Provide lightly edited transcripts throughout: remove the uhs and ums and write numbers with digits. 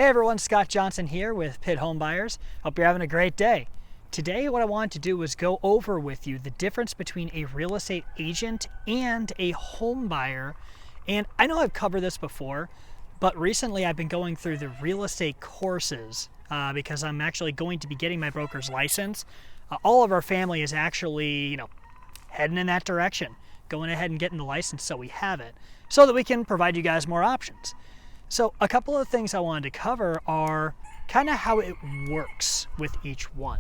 Hey everyone, Scott Johnson here with Pitt Home Buyers. Hope you're having a great day. Today what I wanted to do was go over with you the difference between a real estate agent and a home buyer. And I know I've covered this before, but recently I've been going through the real estate courses because I'm actually going to be getting my broker's license. All of our family is actually, heading in that direction, going ahead and getting the license so we have it, so that we can provide you guys more options. So a couple of things I wanted to cover are kind of how it works with each one.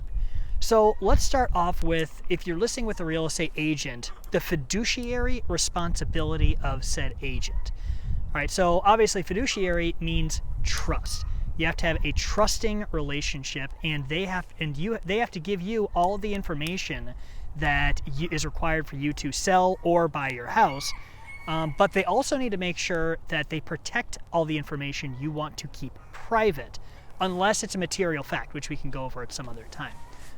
So let's start off with, if you're listing with a real estate agent, the fiduciary responsibility of said agent. All right, so obviously fiduciary means trust. You have to have a trusting relationship, and they have to give you all of the information that is required for you to sell or buy your house. But they also need to make sure that they protect all the information you want to keep private, unless it's a material fact, which we can go over at some other time.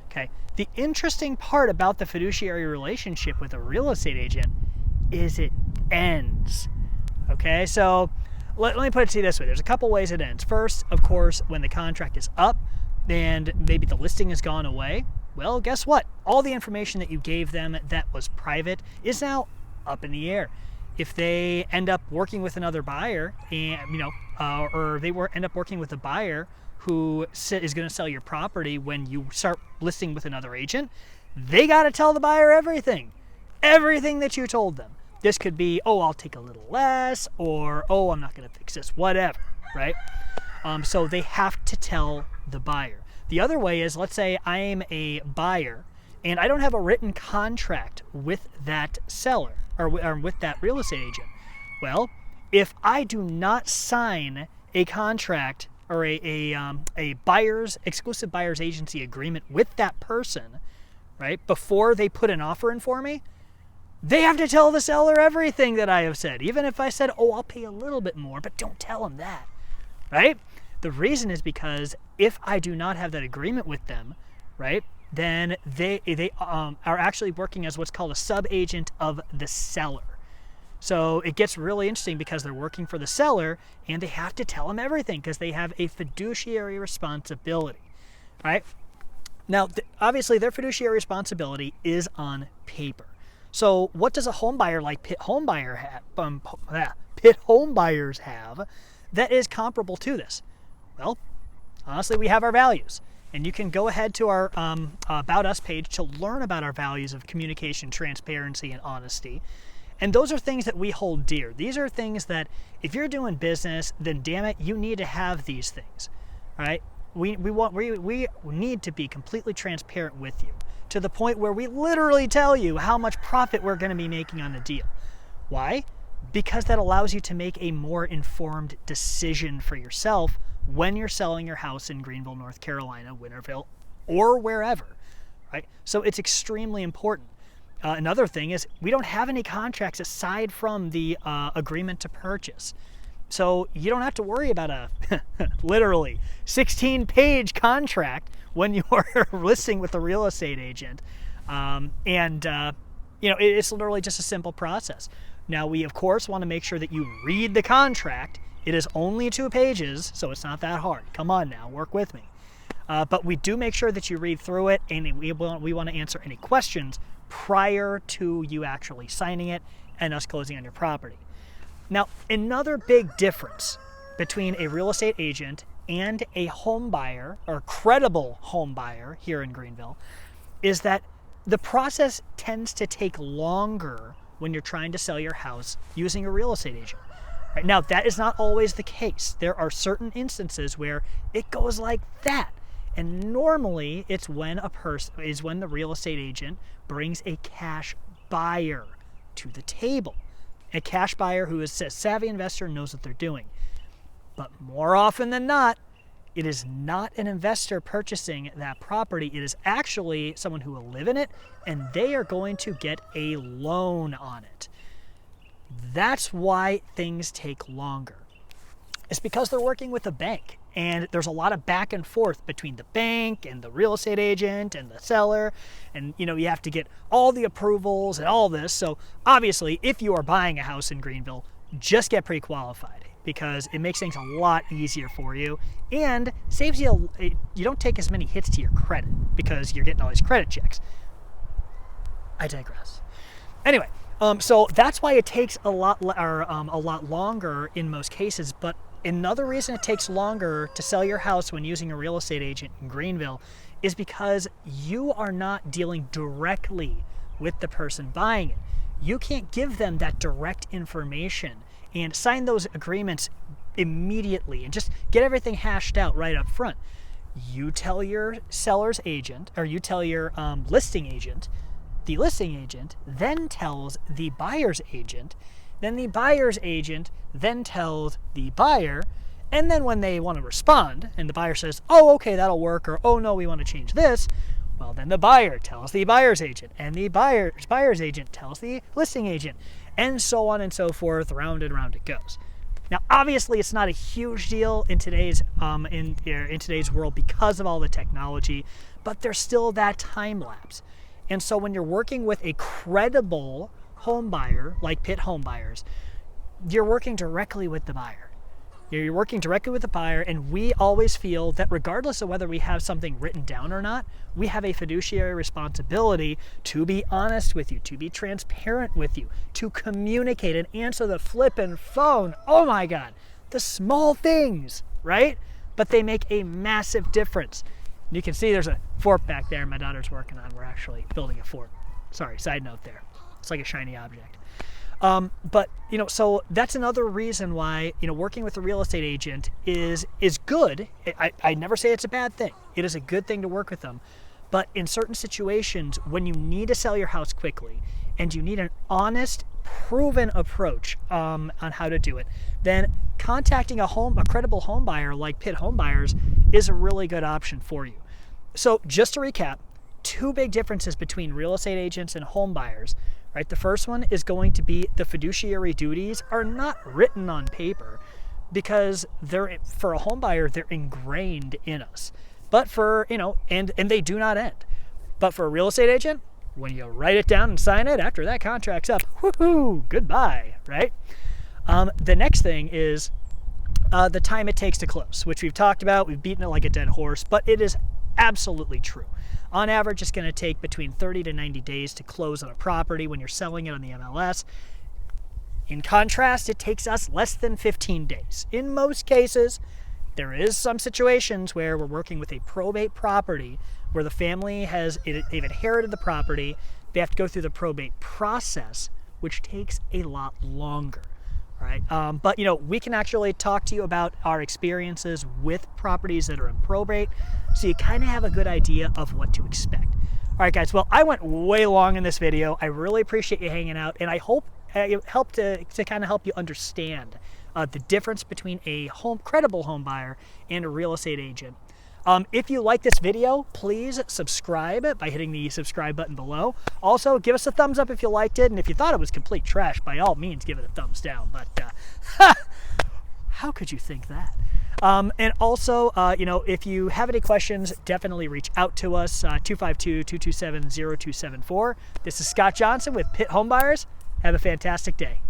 Okay. The interesting part about the fiduciary relationship with a real estate agent is it ends. Okay, so let me put it to you this way. There's a couple ways it ends. First, of course, when the contract is up and maybe the listing has gone away, well, guess what? All the information that you gave them that was private is now up in the air. If they end up working with another buyer, and or they end up working with a buyer who is going to sell your property when you start listing with another agent, they got to tell the buyer everything that you told them. This could be, oh, I'll take a little less, or oh, I'm not going to fix this, whatever, right? So they have to tell the buyer. The other way is, let's say I'm a buyer and I don't have a written contract with that seller or with that real estate agent. Well, if I do not sign a contract or a exclusive buyer's agency agreement with that person, right, before they put an offer in for me, they have to tell the seller everything that I have said. Even if I said, oh, I'll pay a little bit more, but don't tell them that, right? The reason is because if I do not have that agreement with them, right, then they are actually working as what's called a sub-agent of the seller. So it gets really interesting because they're working for the seller and they have to tell them everything because they have a fiduciary responsibility, right? Now, obviously their fiduciary responsibility is on paper. So what does a home buyer like Pitt Home Buyers have that is comparable to this? Well, honestly, we have our values. And you can go ahead to our About Us page to learn about our values of communication, transparency, and honesty. And those are things that we hold dear. These are things that if you're doing business, then damn it, you need to have these things, right? We need to be completely transparent with you to the point where we literally tell you how much profit we're going to be making on the deal. Why? Because that allows you to make a more informed decision for yourself when you're selling your house in Greenville, North Carolina, Winterville, or wherever, right? So it's extremely important. Another thing is we don't have any contracts aside from the agreement to purchase. So you don't have to worry about a literally 16-page contract when you're listing with a real estate agent. It's literally just a simple process. Now, we, of course, want to make sure that you read the contract. It is only 2 pages, so it's not that hard. Come on now, work with me. But we do make sure that you read through it, and we want to answer any questions prior to you actually signing it and us closing on your property. Now, another big difference between a real estate agent and a home buyer, or credible home buyer here in Greenville, is that the process tends to take longer when you're trying to sell your house using a real estate agent. Right now, that is not always the case. There are certain instances where it goes like that. And normally it's when the real estate agent brings a cash buyer to the table. A cash buyer who is a savvy investor knows what they're doing. But more often than not, it is not an investor purchasing that property. It is actually someone who will live in it, and they are going to get a loan on it. That's why things take longer. It's because they're working with a bank, and there's a lot of back and forth between the bank and the real estate agent and the seller, and you have to get all the approvals and all this. So obviously, if you are buying a house in Greenville, just get pre-qualified. because it makes things a lot easier for you and saves you, you don't take as many hits to your credit because you're getting all these credit checks. I digress. Anyway, so that's why it takes a lot longer in most cases. But another reason it takes longer to sell your house when using a real estate agent in Greenville is because you are not dealing directly with the person buying it. You can't give them that direct information and sign those agreements immediately and just get everything hashed out right up front. You tell your seller's agent, or you tell your listing agent, the listing agent then tells the buyer's agent, then the buyer's agent then tells the buyer, and then when they want to respond and the buyer says, oh, okay, that'll work, or oh no, we want to change this, well, then the buyer tells the buyer's agent, and the buyer's agent tells the listing agent, and so on and so forth, round and round it goes. Now, obviously, it's not a huge deal in today's world because of all the technology, but there's still that time lapse. And so when you're working with a credible home buyer like Pitt Home Buyers, you're working directly with the buyer. You're working directly with the buyer, and we always feel that regardless of whether we have something written down or not, we have a fiduciary responsibility to be honest with you, to be transparent with you, to communicate and answer the flippin' phone. Oh my God, the small things, right? But they make a massive difference. And you can see there's a fort back there my daughter's working on. We're actually building a fort. Sorry, side note there. It's like a shiny object. But, so that's another reason why, working with a real estate agent is good. I never say it's a bad thing. It is a good thing to work with them. But in certain situations, when you need to sell your house quickly and you need an honest, proven approach on how to do it, then contacting a credible home buyer like Pitt Home Buyers is a really good option for you. So just to recap, two big differences between real estate agents and home buyers. Right, the first one is going to be the fiduciary duties are not written on paper because for a home buyer, they're ingrained in us. But for, and they do not end. But for a real estate agent, when you write it down and sign it, after that contract's up, woohoo, goodbye, right? The next thing is the time it takes to close, which we've talked about. We've beaten it like a dead horse, but it is absolutely true. On average, it's going to take between 30 to 90 days to close on a property when you're selling it on the MLS. In contrast, it takes us less than 15 days. In most cases, there is some situations where we're working with a probate property where the family they've inherited the property. They have to go through the probate process, which takes a lot longer. Right? But we can actually talk to you about our experiences with properties that are in probate, so you kind of have a good idea of what to expect. All right, guys. Well, I went way long in this video. I really appreciate you hanging out, and I hope it helped to kind of help you understand the difference between a credible home buyer and a real estate agent. If you like this video, please subscribe by hitting the subscribe button below. Also, give us a thumbs up if you liked it, and if you thought it was complete trash, by all means, give it a thumbs down. But how could you think that? And also, if you have any questions, definitely reach out to us, 252-227-0274. This is Scott Johnson with Pitt Home Buyers. Have a fantastic day.